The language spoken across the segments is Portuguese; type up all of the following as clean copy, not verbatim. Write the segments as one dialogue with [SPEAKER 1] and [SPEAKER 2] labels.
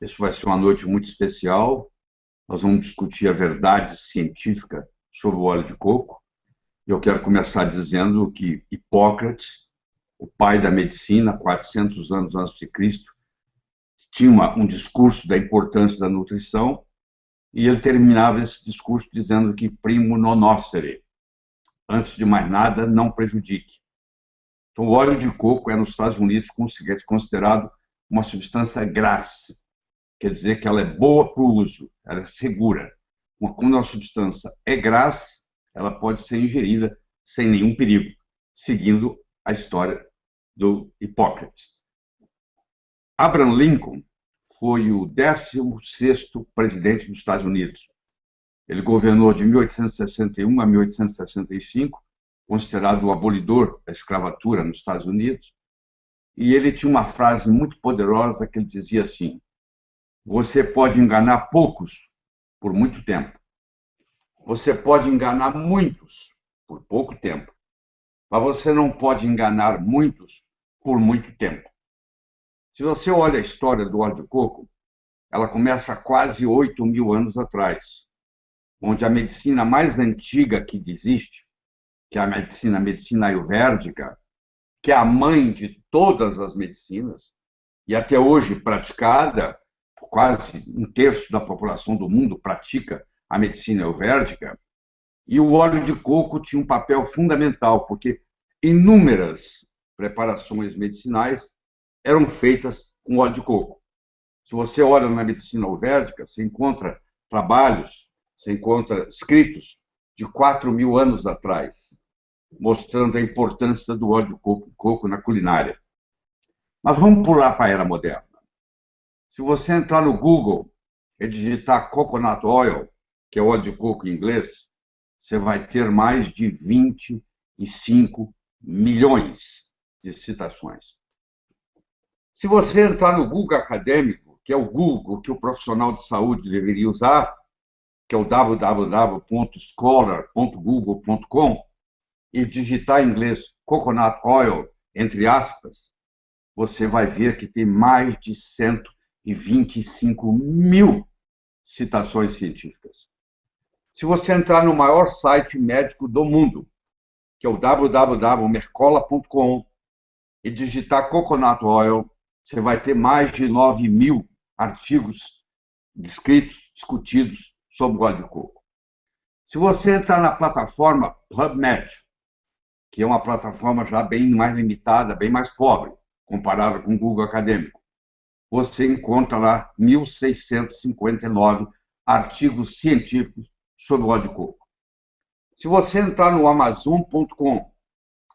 [SPEAKER 1] Essa vai ser uma noite muito especial. Nós vamos discutir a verdade científica sobre o óleo de coco. Eu quero começar dizendo que Hipócrates, o pai da medicina, 400 anos antes de Cristo, tinha um discurso da importância da nutrição e ele terminava esse discurso dizendo que primo non nocere, antes de mais nada, não prejudique. Então, o óleo de coco é, nos Estados Unidos, considerado uma substância grasse, quer dizer que ela é boa para o uso, ela é segura. Quando uma substância é grassa, ela pode ser ingerida sem nenhum perigo, seguindo a história do Hipócrates. Abraham Lincoln foi o 16º presidente dos Estados Unidos. Ele governou de 1861 a 1865, considerado o abolidor da escravatura nos Estados Unidos, e ele tinha uma frase muito poderosa que ele dizia assim: você pode enganar poucos por muito tempo. Você pode enganar muitos por pouco tempo. Mas você não pode enganar muitos por muito tempo. Se você olha a história do óleo de coco, ela começa há quase 8.000 anos atrás, onde a medicina mais antiga que existe, que é a medicina ayurvédica, que é a mãe de todas as medicinas, e até hoje praticada, quase um terço da população do mundo pratica a medicina ayurvédica, e o óleo de coco tinha um papel fundamental, porque inúmeras preparações medicinais eram feitas com óleo de coco. Se você olha na medicina ayurvédica, você encontra trabalhos, você encontra escritos de 4.000 anos atrás, mostrando a importância do óleo de coco na culinária. Mas vamos pular para a era moderna. Se você entrar no Google e digitar coconut oil, que é óleo de coco em inglês, você vai ter mais de 25 milhões de citações. Se você entrar no Google acadêmico, que é o Google que o profissional de saúde deveria usar, que é o www.scholar.google.com, e digitar em inglês coconut oil, entre aspas, você vai ver que tem mais de 125 mil citações científicas. Se você entrar no maior site médico do mundo, que é o www.mercola.com, e digitar coconut oil, você vai ter mais de 9.000 artigos descritos, discutidos sobre o óleo de coco. Se você entrar na plataforma PubMed, que é uma plataforma já bem mais limitada, bem mais pobre, comparada com o Google acadêmico, você encontra lá 1.659 artigos científicos sobre o óleo de coco. Se você entrar no Amazon.com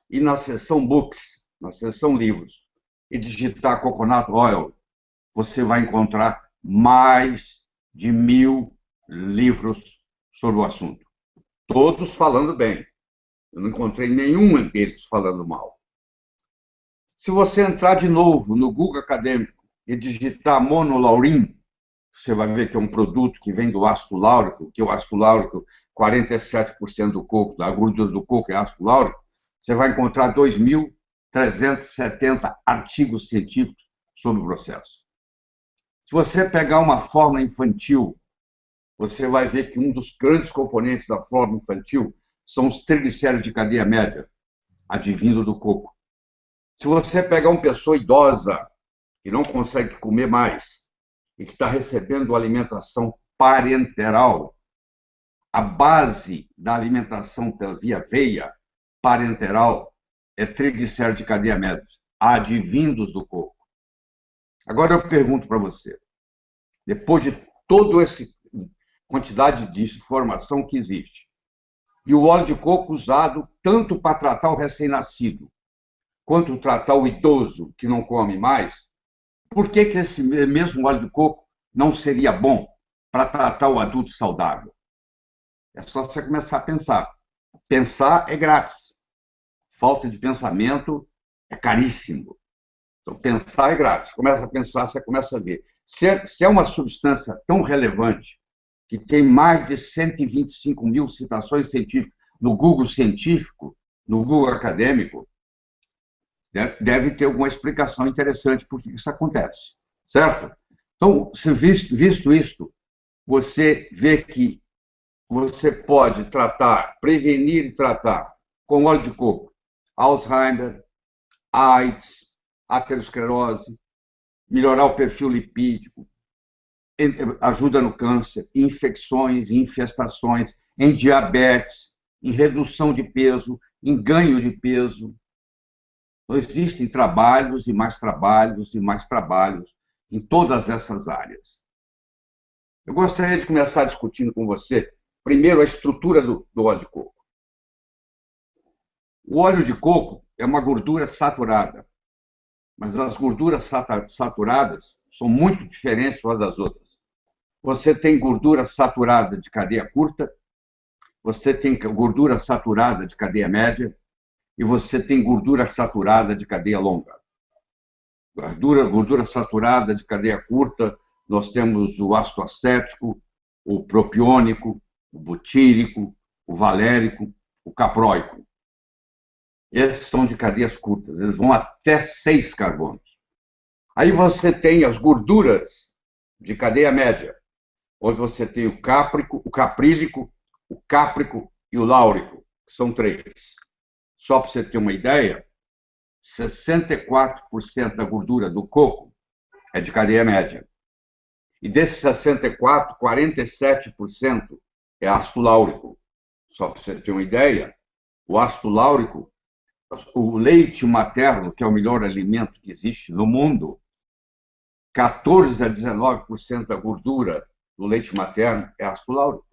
[SPEAKER 1] e na seção Books, na seção Livros, e digitar Coconut Oil, você vai encontrar mais de 1.000 livros sobre o assunto. Todos falando bem. Eu não encontrei nenhum deles falando mal. Se você entrar de novo no Google acadêmico e digitar monolaurin, você vai ver que é um produto que vem do ácido láurico, que o ácido láurico, 47% do coco, da gordura do coco é ácido láurico, você vai encontrar 2.370 artigos científicos sobre o processo. Se você pegar uma fórmula infantil, você vai ver que um dos grandes componentes da fórmula infantil são os triglicéridos de cadeia média, advindo do coco. Se você pegar uma pessoa idosa que não consegue comer mais e que está recebendo alimentação parenteral, a base da alimentação pela via veia parenteral é triglicéridos de cadeia média, advindos do coco. Agora eu pergunto para você, depois de toda essa quantidade de informação que existe, e o óleo de coco usado tanto para tratar o recém-nascido, quanto tratar o idoso que não come mais, por que esse mesmo óleo de coco não seria bom para tratar o adulto saudável? É só você começar a pensar. Pensar é grátis. Falta de pensamento é caríssimo. Então, pensar é grátis. Começa a pensar, você começa a ver. Se é uma substância tão relevante, que tem mais de 125 mil citações científicas no Google científico, no Google acadêmico, deve ter alguma explicação interessante por que isso acontece, certo? Então, se visto isto, você vê que você pode tratar, prevenir e tratar com óleo de coco, Alzheimer, AIDS, aterosclerose, melhorar o perfil lipídico, ajuda no câncer, em infecções, em infestações, em diabetes, em redução de peso, em ganho de peso. Então, existem trabalhos e mais trabalhos e mais trabalhos em todas essas áreas. Eu gostaria de começar discutindo com você, primeiro, a estrutura do óleo de coco. O óleo de coco é uma gordura saturada, mas as gorduras saturadas são muito diferentes umas das outras. Você tem gordura saturada de cadeia curta, você tem gordura saturada de cadeia média e você tem gordura saturada de cadeia longa. Gordura saturada de cadeia curta, nós temos o ácido acético, o propiônico, o butírico, o valérico, o capróico. Esses são de cadeias curtas, eles vão até 6 carbonos. Aí você tem as gorduras de cadeia média, onde você tem o cáprico, o caprílico, o cáprico e o láurico, que são 3. Só para você ter uma ideia, 64% da gordura do coco é de cadeia média. E desses 64%, 47% é ácido láurico. Só para você ter uma ideia, o ácido láurico, o leite materno, que é o melhor alimento que existe no mundo, 14 a 19% da gordura do leite materno é ácido láurico.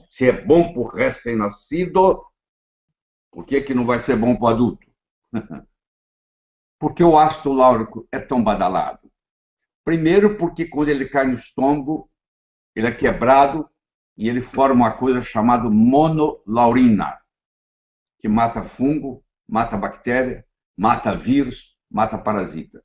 [SPEAKER 1] Se é bom para o recém-nascido, por que não vai ser bom para o adulto? Por que o ácido láurico é tão badalado? Primeiro, porque quando ele cai no estômago, ele é quebrado e ele forma uma coisa chamada monolaurina, que mata fungo, mata bactéria, mata vírus, mata parasita.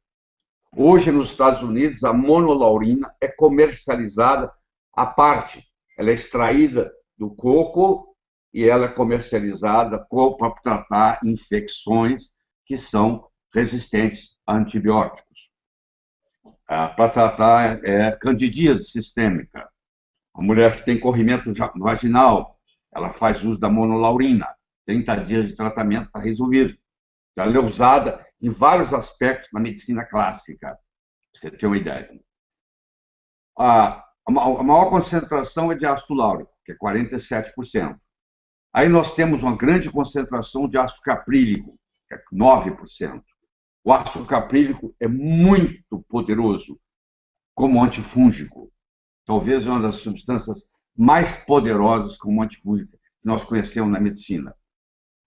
[SPEAKER 1] Hoje, nos Estados Unidos, a monolaurina é comercializada à parte. Ela é extraída do coco e ela é comercializada para tratar infecções que são resistentes a antibióticos. Para tratar candidíase sistêmica. A mulher que tem corrimento vaginal, ela faz uso da monolaurina. 30 dias de tratamento está resolvido. Ela é usada em vários aspectos na medicina clássica, para você ter uma ideia. A maior concentração é de ácido láurico, que é 47%. Aí nós temos uma grande concentração de ácido caprílico, que é 9%. O ácido caprílico é muito poderoso como antifúngico. Talvez uma das substâncias mais poderosas como antifúngico que nós conhecemos na medicina.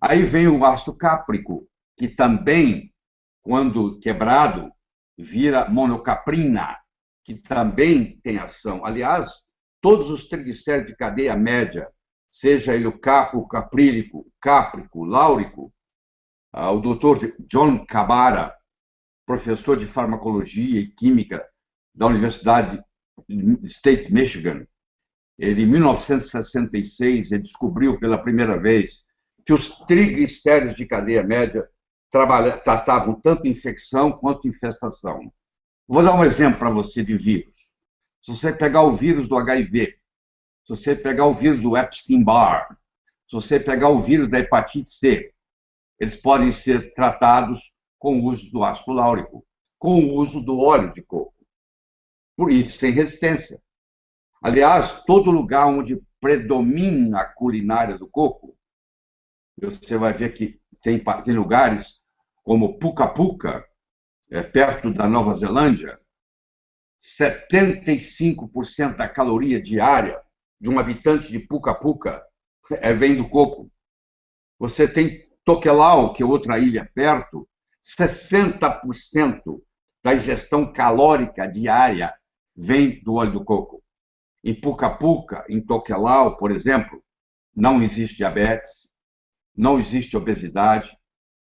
[SPEAKER 1] Aí vem o ácido cáprico, que também, quando quebrado, vira monocaprina, que também tem ação. Aliás, todos os triglicéridos de cadeia média, seja ele o caprílico, o cáprico, o láurico, o Dr. John Cabara, professor de farmacologia e química da Universidade State Michigan, ele, em 1966, ele descobriu pela primeira vez que os triglicéridos de cadeia média tratavam tanto infecção quanto infestação. Vou dar um exemplo para você de vírus. Se você pegar o vírus do HIV, se você pegar o vírus do Epstein-Barr, se você pegar o vírus da hepatite C, eles podem ser tratados com o uso do ácido láurico, com o uso do óleo de coco. Por isso, sem resistência. Aliás, todo lugar onde predomina a culinária do coco, você vai ver que tem lugares como Puka Puka, perto da Nova Zelândia, 75% da caloria diária de um habitante de Puka Puka vem do coco. Você tem Tokelau, que é outra ilha perto, 60% da ingestão calórica diária vem do óleo do coco. Em Puka Puka, em Tokelau, por exemplo, não existe diabetes, não existe obesidade,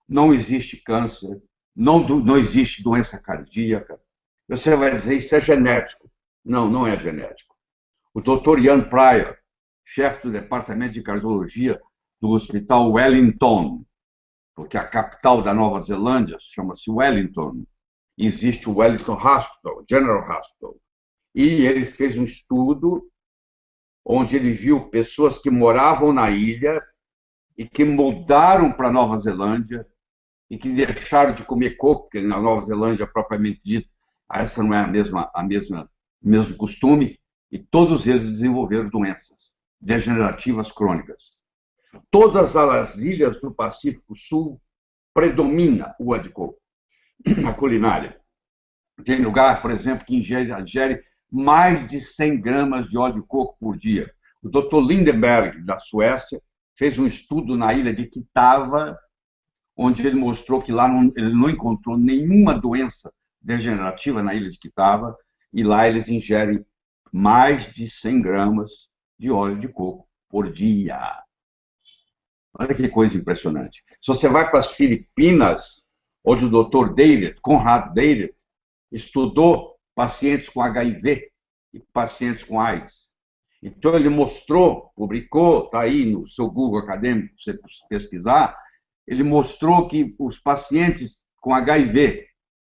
[SPEAKER 1] não existe câncer, não existe doença cardíaca. Você vai dizer, isso é genético. Não, não é genético. O Dr. Ian Pryor, chefe do departamento de cardiologia do Hospital Wellington, porque a capital da Nova Zelândia chama-se Wellington, Existe o Wellington Hospital, General Hospital. E ele fez um estudo onde ele viu pessoas que moravam na ilha e que mudaram para Nova Zelândia e que deixaram de comer coco, porque na Nova Zelândia, propriamente dito, essa não é o mesmo costume, e todos eles desenvolveram doenças degenerativas crônicas. Todas as ilhas do Pacífico Sul predomina o óleo de coco na culinária. Tem lugar, por exemplo, que ingere mais de 100 gramas de óleo de coco por dia. O Dr. Lindenberg, da Suécia, fez um estudo na ilha de Kitava, onde ele mostrou que lá ele não encontrou nenhuma doença degenerativa na ilha de Kitava, e lá eles ingerem mais de 100 gramas de óleo de coco por dia. Olha que coisa impressionante. Se você vai para as Filipinas, onde o Dr. Conrad Deiret, estudou pacientes com HIV e pacientes com AIDS. Então, ele mostrou, publicou, está aí no seu Google acadêmico, se você pesquisar, ele mostrou que os pacientes com HIV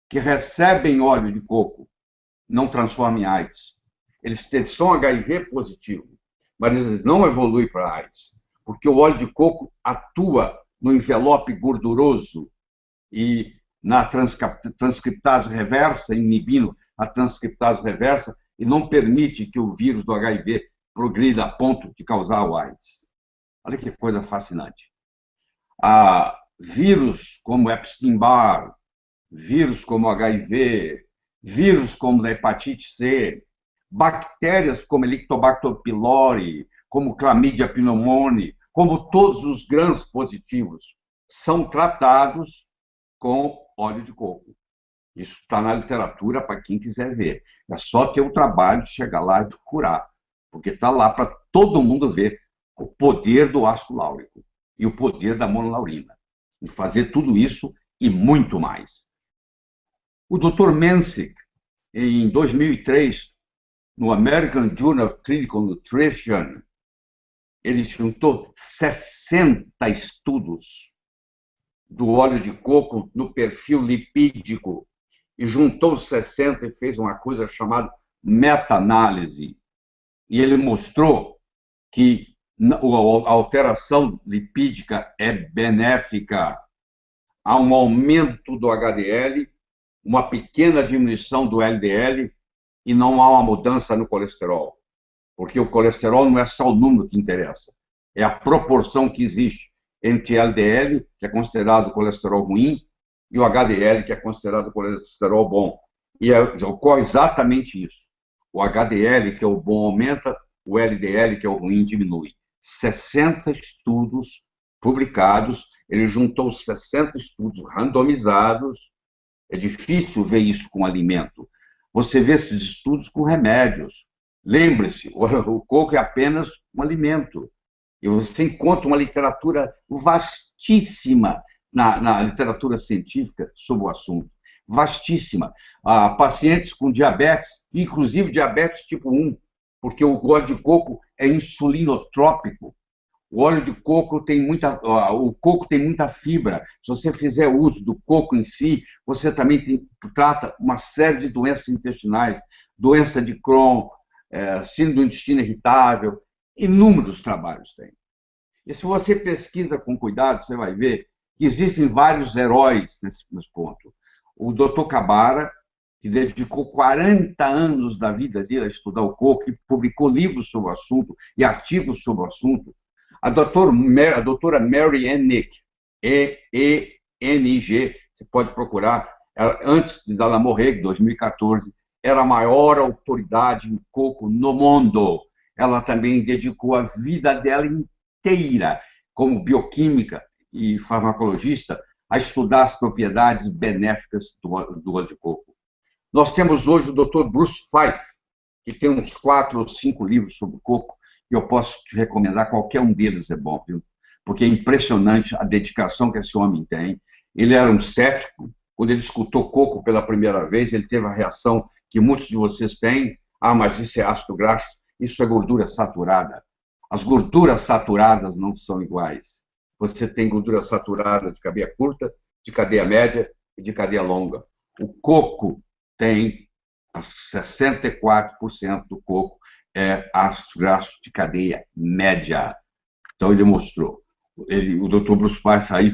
[SPEAKER 1] que recebem óleo de coco não transformam em AIDS. Eles são HIV positivo, mas eles não evoluem para AIDS, porque o óleo de coco atua no envelope gorduroso e na transcriptase reversa, inibindo a transcriptase reversa, e não permite que o vírus do HIV progrida a ponto de causar o AIDS. Olha que coisa fascinante. Vírus como Epstein-Barr, vírus como HIV, vírus como da hepatite C, bactérias como Helicobacter pylori, como Chlamydia pneumoniae, como todos os grãos positivos, são tratados com óleo de coco. Isso está na literatura para quem quiser ver. É só ter o trabalho de chegar lá e procurar, porque está lá para todo mundo ver o poder do ácido láurico e o poder da monolaurina, e fazer tudo isso e muito mais. O Dr. Menzik, em 2003, no American Journal of Clinical Nutrition, ele juntou 60 estudos do óleo de coco no perfil lipídico e juntou os 60 e fez uma coisa chamada meta-análise. E ele mostrou que a alteração lipídica é benéfica. Há um aumento do HDL, uma pequena diminuição do LDL e não há uma mudança no colesterol. Porque o colesterol não é só o número que interessa, é a proporção que existe entre LDL, que é considerado colesterol ruim, e o HDL, que é considerado colesterol bom. E ocorre exatamente isso. O HDL, que é o bom, aumenta, o LDL, que é o ruim, diminui. 60 estudos publicados, ele juntou 60 estudos randomizados. É difícil ver isso com alimento. Você vê esses estudos com remédios. Lembre-se, o coco é apenas um alimento. E você encontra uma literatura vastíssima na literatura científica sobre o assunto. Vastíssima. Pacientes com diabetes, inclusive diabetes tipo 1, porque o óleo de coco é insulinotrópico. O óleo de coco o coco tem muita fibra. Se você fizer uso do coco em si, você também trata uma série de doenças intestinais, doença de Crohn, síndrome do intestino irritável, inúmeros trabalhos tem. E se você pesquisa com cuidado, você vai ver que existem vários heróis nesse ponto. O Dr. Kabara, que dedicou 40 anos da vida dele a estudar o coco e publicou livros sobre o assunto e artigos sobre o assunto. A doutora Mary Enig, E-E-N-I-G, você pode procurar, antes de ela morrer, em 2014, era a maior autoridade em coco no mundo. Ela também dedicou a vida dela inteira, como bioquímica e farmacologista, a estudar as propriedades benéficas do óleo de coco. Nós temos hoje o Dr. Bruce Fife, que tem uns 4 ou 5 livros sobre o coco, e eu posso te recomendar, qualquer um deles é bom, viu? Porque é impressionante a dedicação que esse homem tem. Ele era um cético. Quando ele escutou coco pela primeira vez, ele teve a reação que muitos de vocês têm: mas isso é ácido graxo, isso é gordura saturada. As gorduras saturadas não são iguais. Você tem gordura saturada de cadeia curta, de cadeia média e de cadeia longa. O coco tem 64% do coco é ácidos graxos de cadeia média. Então ele mostrou. O Dr. Bruce Weiss aí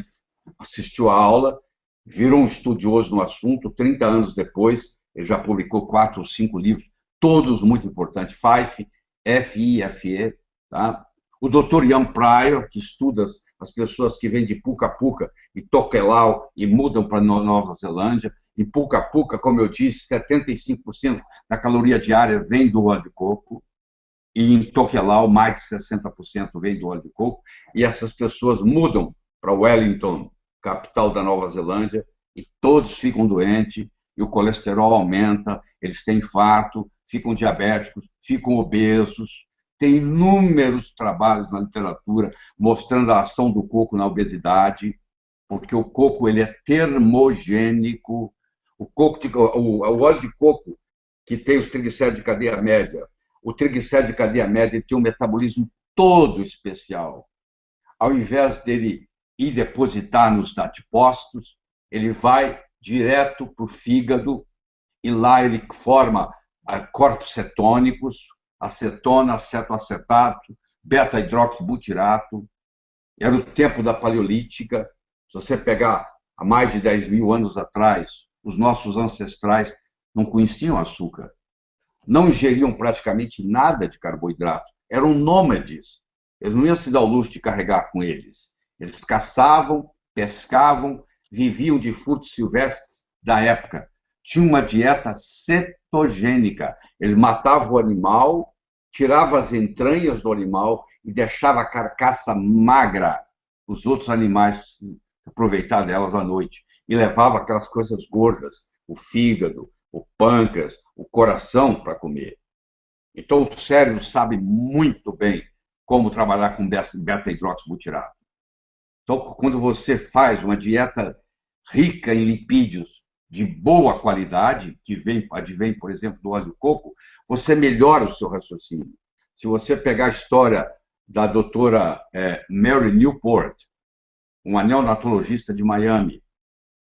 [SPEAKER 1] assistiu a aula, virou um estudioso no assunto. 30 anos depois, ele já publicou 4 ou 5 livros, todos muito importantes. Fife, F-I-F-E, tá? O Dr. Ian Pryor, que estuda as pessoas que vêm de Puka Puka e Tokelau e mudam para Nova Zelândia. E Puka Puka, como eu disse, 75% da caloria diária vem do óleo de coco. E em Tokelau, mais de 60% vem do óleo de coco. E essas pessoas mudam para Wellington, capital da Nova Zelândia, e todos ficam doentes, e o colesterol aumenta, eles têm infarto, ficam diabéticos, ficam obesos. Tem inúmeros trabalhos na literatura mostrando a ação do coco na obesidade, porque o coco ele é termogênico. O óleo de coco, que tem os triglicéridos de cadeia média, o triglicéride de cadeia média tem um metabolismo todo especial. Ao invés dele ir depositar nos adipócitos, ele vai direto para o fígado, e lá ele forma corpos cetônicos, acetona, acetoacetato, beta-hidroxibutirato. Era o tempo da paleolítica. Se você pegar há mais de 10 mil anos atrás, os nossos ancestrais não conheciam açúcar, não ingeriam praticamente nada de carboidrato, eram nômades. Eles não iam se dar o luxo de carregar com eles. Eles caçavam, pescavam, viviam de frutos silvestres da época. Tinha uma dieta cetogênica. Eles matavam o animal, tiravam as entranhas do animal e deixavam a carcaça magra, os outros animais aproveitar delas à noite. E levavam aquelas coisas gordas, o fígado, o pâncreas, o coração para comer. Então o cérebro sabe muito bem como trabalhar com beta-hidroxibutirato. Então, quando você faz uma dieta rica em lipídios de boa qualidade, que advém, por exemplo, do óleo de coco, você melhora o seu raciocínio. Se você pegar a história da doutora Mary Newport, uma neonatologista de Miami,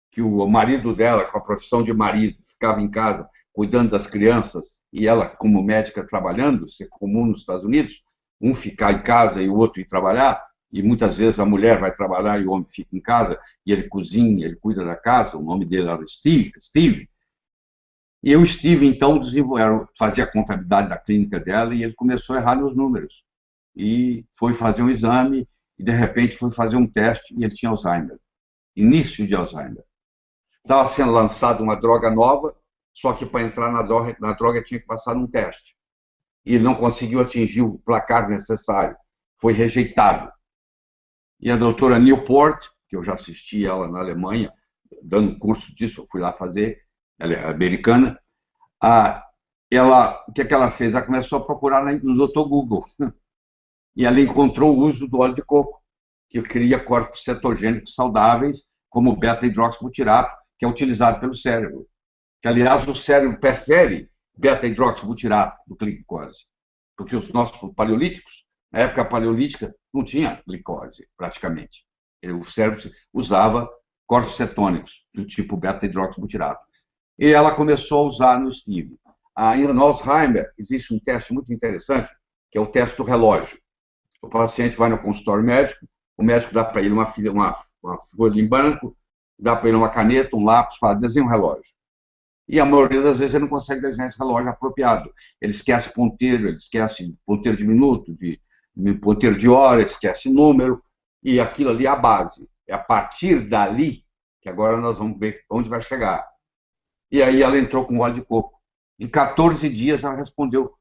[SPEAKER 1] que o marido dela, com a profissão de marido, ficava em casa cuidando das crianças, e ela, como médica, trabalhando, isso é comum nos Estados Unidos, um ficar em casa e o outro ir trabalhar, e muitas vezes a mulher vai trabalhar e o homem fica em casa, e ele cozinha, ele cuida da casa. O nome dele era Steve. E o Steve, então, fazia a contabilidade da clínica dela, e ele começou a errar nos números. E foi fazer um exame, e de repente foi fazer um teste, e ele tinha Alzheimer. Início de Alzheimer. Estava sendo lançada uma droga nova, só que para entrar na droga tinha que passar num teste. E ele não conseguiu atingir o placar necessário. Foi rejeitado. E a doutora Newport, que eu já assisti ela na Alemanha, dando um curso disso, eu fui lá fazer, ela é americana, o que ela fez? Ela começou a procurar no Dr. Google. E ela encontrou o uso do óleo de coco, que cria corpos cetogênicos saudáveis, como o beta-hidroxibutirato, que é utilizado pelo cérebro. Que, aliás, o cérebro prefere beta-hidroxibutirato do que glicose. Porque os nossos paleolíticos, na época paleolítica, não tinha glicose, praticamente. O cérebro usava corpos cetônicos, do tipo beta-hidroxibutirato. E ela começou a usar no Steve. No Alzheimer, existe um teste muito interessante, que é o teste do relógio. O paciente vai no consultório médico, o médico dá para ele uma folha em branco, dá para ele uma caneta, um lápis, fala, desenha um relógio. E a maioria das vezes ele não consegue desenhar esse relógio apropriado. Ele esquece ponteiro, ele esquece ponteiro de minuto, ponteiro de hora, esquece número, e aquilo ali é a base. É a partir dali que agora nós vamos ver onde vai chegar. E aí ela entrou com óleo de coco. Em 14 dias ela respondeu,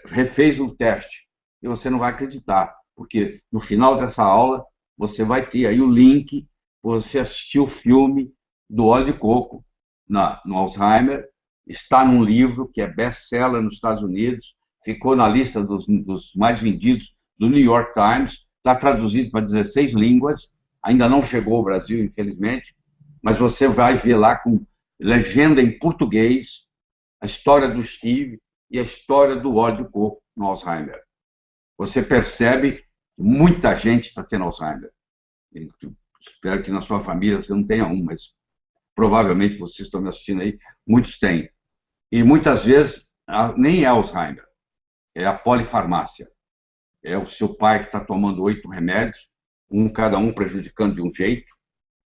[SPEAKER 1] refez um teste. E você não vai acreditar, porque no final dessa aula você vai ter aí o link, você assistiu o filme do óleo de coco no Alzheimer, está num livro que é best-seller nos Estados Unidos, ficou na lista dos mais vendidos do New York Times, está traduzido para 16 línguas, ainda não chegou ao Brasil, infelizmente, mas você vai ver lá com legenda em português a história do Steve e a história do óleo de coco no Alzheimer. Você percebe que muita gente está tendo Alzheimer. Eu espero que na sua família você não tenha um, mas provavelmente vocês estão me assistindo aí, muitos têm. E muitas vezes nem é Alzheimer, é a polifarmácia. É o seu pai que está tomando 8 remédios, cada um prejudicando de um jeito,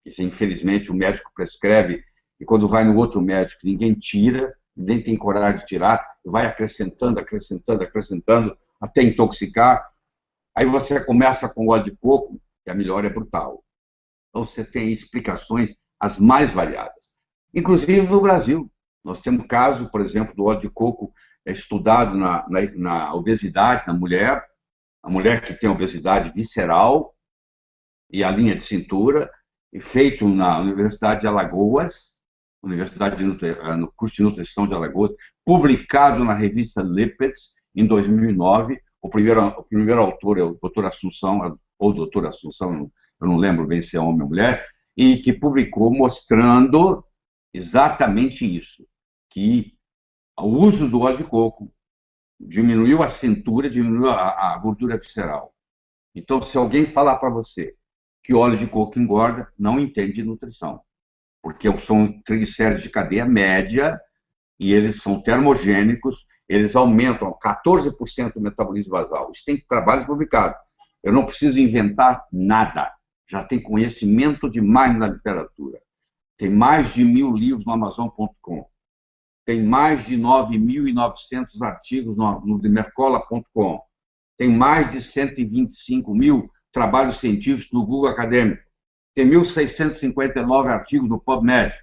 [SPEAKER 1] que infelizmente o médico prescreve, e quando vai no outro médico, ninguém tira, ninguém tem coragem de tirar, vai acrescentando, acrescentando, acrescentando, até intoxicar. Aí você começa com óleo de coco, e a melhora é brutal. Então você tem explicações as mais variadas. Inclusive no Brasil. Nós temos caso, por exemplo, do óleo de coco estudado na obesidade na mulher, a mulher que tem obesidade visceral e a linha de cintura, e feito na Universidade de Alagoas, no curso de nutrição de Alagoas, publicado na revista Lipids, em 2009. O primeiro autor é o doutor Assunção, ou doutor Assunção, eu não lembro bem se é homem ou mulher, e que publicou mostrando exatamente isso, que o uso do óleo de coco diminuiu a cintura, diminuiu a gordura visceral. Então, se alguém falar para você que óleo de coco engorda, não entende de nutrição, porque são triglicéridos de cadeia média e eles são termogênicos, eles aumentam 14% o metabolismo basal. Isso tem trabalho publicado. Eu não preciso inventar nada. Já tem conhecimento demais na literatura. Tem mais de 1.000 livros no Amazon.com. Tem mais de 9.900 artigos no Mercola.com. Tem mais de 125.000 trabalhos científicos no Google Acadêmico. Tem 1.659 artigos no PubMed.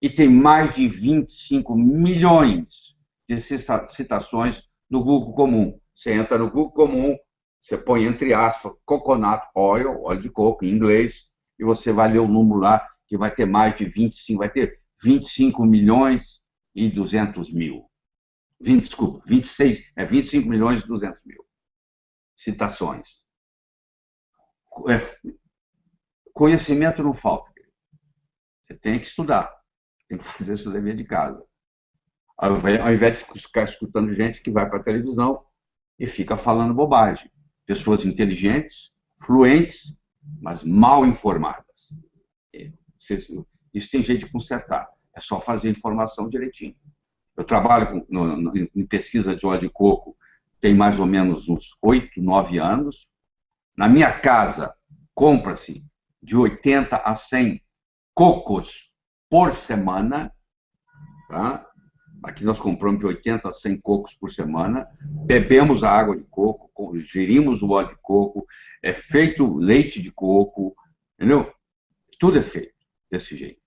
[SPEAKER 1] E tem mais de 25 milhões de citações no Google Comum. Você entra no Google Comum, você põe entre aspas, coconut oil, óleo de coco em inglês, e você vai ler o número lá, que vai ter mais de 25, vai ter 25 milhões e 200 mil. 25 milhões e 200 mil citações. Conhecimento não falta. Você tem que estudar, tem que fazer seu dever de casa. Ao invés de ficar escutando gente que vai para a televisão e fica falando bobagem. Pessoas inteligentes, fluentes, mas mal informadas. Isso tem jeito de consertar. É só fazer a informação direitinho. Eu trabalho em pesquisa de óleo de coco tem mais ou menos uns 8, 9 anos. Na minha casa, compra-se de 80 a 100 cocos por semana. Tá? Aqui nós compramos de 80 a 100 cocos por semana. Bebemos a água de coco, gerimos o óleo de coco, é feito leite de coco, entendeu? Tudo é feito desse jeito.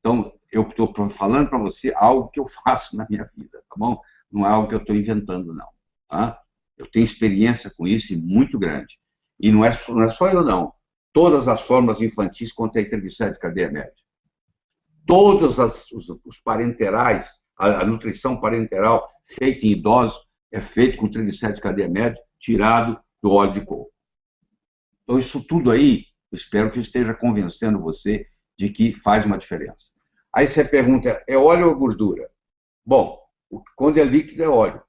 [SPEAKER 1] Então, eu estou falando para você algo que eu faço na minha vida, tá bom? Não é algo que eu estou inventando, não. Tá? Eu tenho experiência com isso e muito grande. E não é só eu, não. Todas as formas infantis contêm triglicéridos de cadeia média. Todos os parenterais, a nutrição parenteral feita em idosos é feita com triglicéridos de cadeia média tirado do óleo de coco. Então, isso tudo aí, eu espero que eu esteja convencendo você de que faz uma diferença. Aí você pergunta, é óleo ou gordura? Bom, quando é líquido é óleo,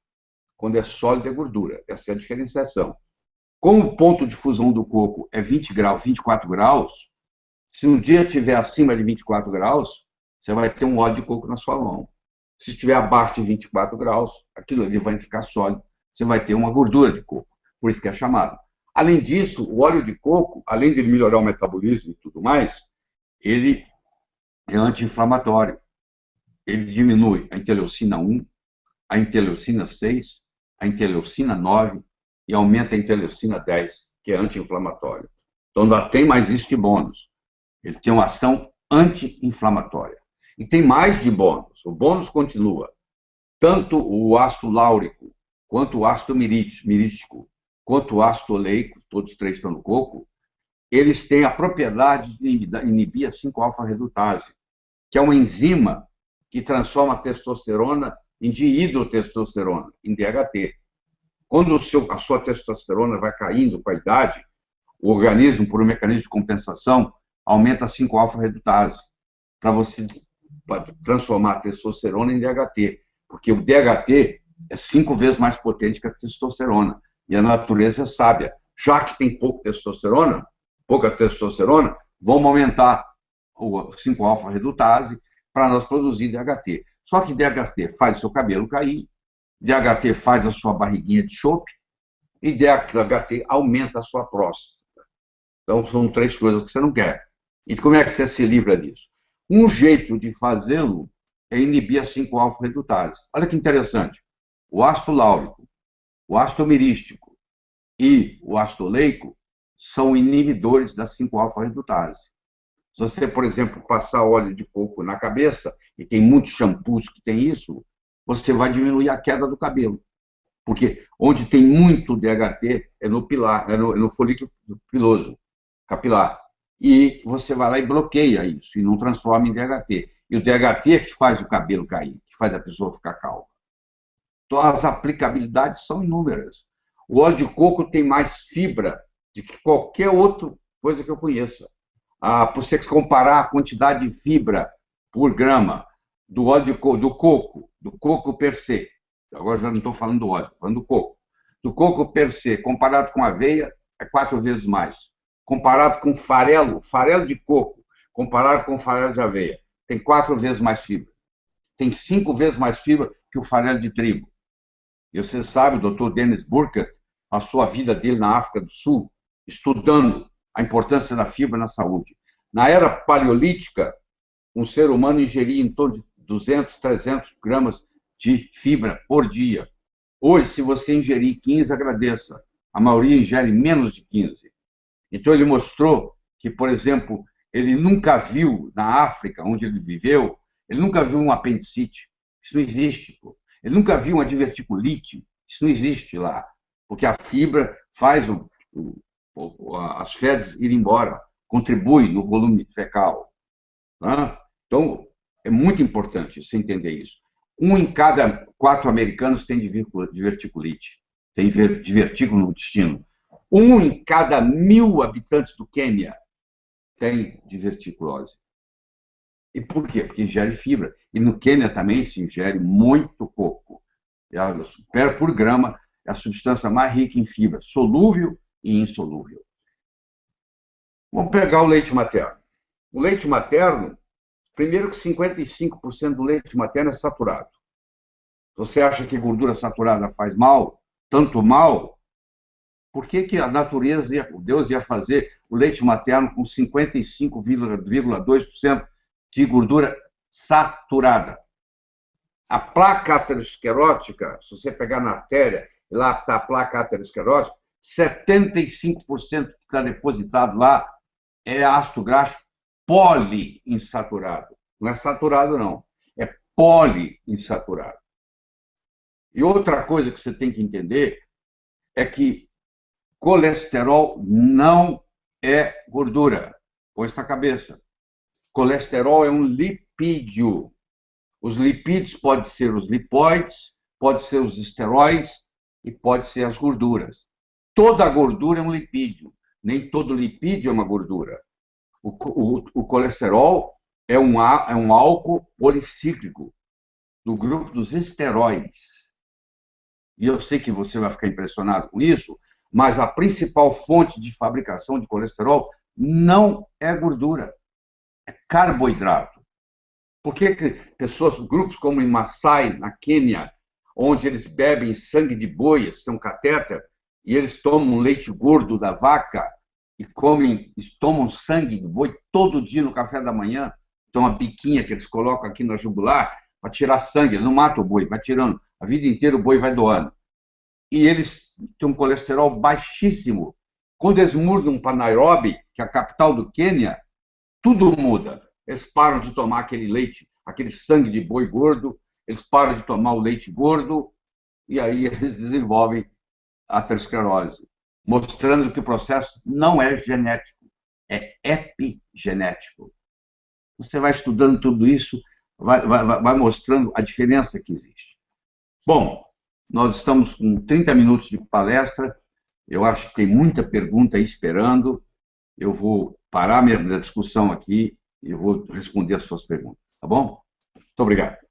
[SPEAKER 1] quando é sólido é gordura. Essa é a diferenciação. Como o ponto de fusão do coco é 20 graus, 24 graus, se um dia estiver acima de 24 graus, você vai ter um óleo de coco na sua mão. Se estiver abaixo de 24 graus, aquilo ali vai ficar sólido, você vai ter uma gordura de coco. Por isso que é chamado. Além disso, o óleo de coco, além de melhorar o metabolismo e tudo mais, ele é anti-inflamatório. Ele diminui a interleucina 1, a interleucina 6, a interleucina 9 e aumenta a interleucina 10, que é anti-inflamatório. Então, ainda tem mais isso de bônus. Ele tem uma ação anti-inflamatória. E tem mais de bônus. O bônus continua. Tanto o ácido láurico, quanto o ácido mirítico, quanto o ácido oleico, todos os três estão no coco, eles têm a propriedade de inibir a 5-alfa-redutase, que é uma enzima que transforma a testosterona em dihidrotestosterona, em DHT. Quando a sua testosterona vai caindo com a idade, o organismo, por um mecanismo de compensação, aumenta a 5-alfa-redutase, para você transformar a testosterona em DHT, porque o DHT é 5 vezes mais potente que a testosterona, e a natureza é sábia. Já que tem pouca testosterona, vamos aumentar o 5-alfa-redutase para nós produzir DHT. Só que DHT faz o seu cabelo cair, DHT faz a sua barriguinha de chope e DHT aumenta a sua próstata. Então, são 3 coisas que você não quer. E como é que você se livra disso? Um jeito de fazê-lo é inibir a 5-alfa-redutase. Olha que interessante. O ácido láurico, o ácido mirístico e o ácido oleico são inibidores da 5-alfa-redutase. Se você, por exemplo, passar óleo de coco na cabeça, e tem muitos shampoos que tem isso, você vai diminuir a queda do cabelo. Porque onde tem muito DHT é no pilar, é no folículo piloso, capilar. E você vai lá e bloqueia isso, e não transforma em DHT. E o DHT é que faz o cabelo cair, que faz a pessoa ficar calva. Então, as aplicabilidades são inúmeras. O óleo de coco tem mais fibra do que qualquer outra coisa que eu conheça. Por você comparar a quantidade de fibra por grama do óleo do coco per se, agora já não estou falando do óleo, estou falando do coco. Do coco per se, comparado com aveia, é 4 vezes mais. Comparado com farelo de coco, comparado com farelo de aveia, tem 4 vezes mais fibra. Tem 5 vezes mais fibra que o farelo de trigo. E você sabe, o Dr. Dennis Burkett, a sua vida dele na África do Sul, estudando a importância da fibra na saúde. Na era paleolítica, um ser humano ingeria em torno de 200, 300 gramas de fibra por dia. Hoje, se você ingerir 15, agradeça. A maioria ingere menos de 15. Então, ele mostrou que, por exemplo, ele nunca viu, na África, onde ele viveu, ele nunca viu um apendicite. Isso não existe. Pô. Ele nunca viu uma diverticulite. Isso não existe lá. Porque a fibra faz as fezes ir embora, contribui no volume fecal. Tá? Então, é muito importante você entender isso. 1 em cada 4 americanos tem diverticulite, tem divertículo no intestino. 1 em cada 1000 habitantes do Quênia tem diverticulose. E por quê? Porque ingere fibra. E no Quênia também se ingere muito coco. Por grama, é a substância mais rica em fibra, solúvel e insolúvel. Vamos pegar o leite materno. O leite materno, primeiro que 55% do leite materno é saturado. Você acha que gordura saturada faz mal? Tanto mal? Por que a natureza, Deus ia fazer o leite materno com 55,2% de gordura saturada? A placa aterosclerótica, se você pegar na artéria, lá está a placa aterosclerótica, 75% que está depositado lá é ácido graxo poliinsaturado. Não é saturado, não. É poliinsaturado. E outra coisa que você tem que entender é que colesterol não é gordura. Põe isso na cabeça. Colesterol é um lipídio. Os lipídios podem ser os lipóides, podem ser os esteróides e podem ser as gorduras. Toda gordura é um lipídio. Nem todo lipídio é uma gordura. O colesterol é um álcool policíclico do grupo dos esteróides. E eu sei que você vai ficar impressionado com isso, mas a principal fonte de fabricação de colesterol não é gordura, é carboidrato. Por que grupos como em Maasai, na Quênia, onde eles bebem sangue de boi, eles têm um catéter, e eles tomam leite gordo da vaca, e tomam sangue de boi todo dia no café da manhã, tem uma biquinha que eles colocam aqui na jugular para tirar sangue, ele não mata o boi, vai tirando, a vida inteira o boi vai doando. E eles têm um colesterol baixíssimo. Quando eles mudam para Nairobi, que é a capital do Quênia, tudo muda. Eles param de tomar aquele leite, aquele sangue de boi gordo, eles param de tomar o leite gordo, e aí eles desenvolvem a aterosclerose, mostrando que o processo não é genético, é epigenético. Você vai estudando tudo isso, vai mostrando a diferença que existe. Bom, nós estamos com 30 minutos de palestra, eu acho que tem muita pergunta aí esperando, eu vou parar minha discussão aqui e vou responder as suas perguntas, tá bom? Muito obrigado.